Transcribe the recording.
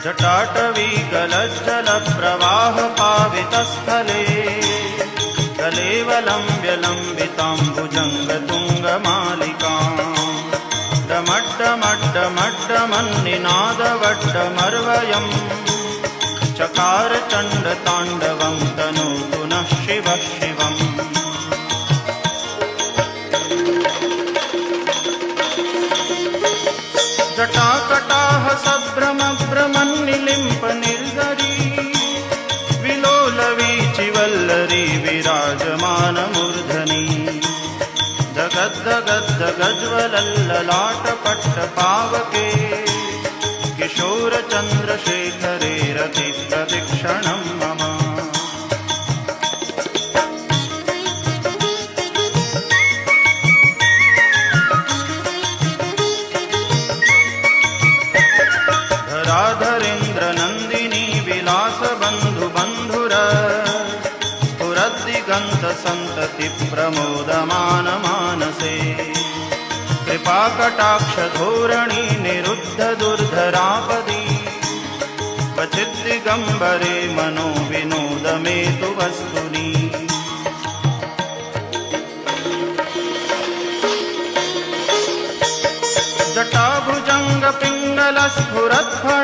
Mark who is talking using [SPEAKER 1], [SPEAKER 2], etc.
[SPEAKER 1] जटाटवी गलज्जलप्रवाहपावितस्थले कलेवलम्ब्यलम्बिताम्बुजङ्गतुङ्गमालिकाम् डमड्डमड्डमड्डमन्निनादवड्डमर्वयम् चकार चण्डताण्डवं तनोतु नः शिवः शिवम्। जटाकटाह सभ्रमभ्रमन्निलिम्प निर्झरी विलोलवीचिवल्लरी विराजमानमूर्धनि जगद्दगद्दगज्वलल्ललाटपट्टपावके किशोरचन्द्रशेखरे रतिप्रदक्षिणं मम। धराधरेन्द्रनन्दिनी विलासबन्धुबन्धुर स्फुरद्दिगन्तसन्ततिप्रमोदमानमानसे कृपाकटाक्षधोरणी निरुद्धदुर्धरापदी क्वचिद्दिगम्बरे मनो विनोदमेतु वस्तुनि। जटाभुजङ्गपिङ्गलस्फुरद्फणा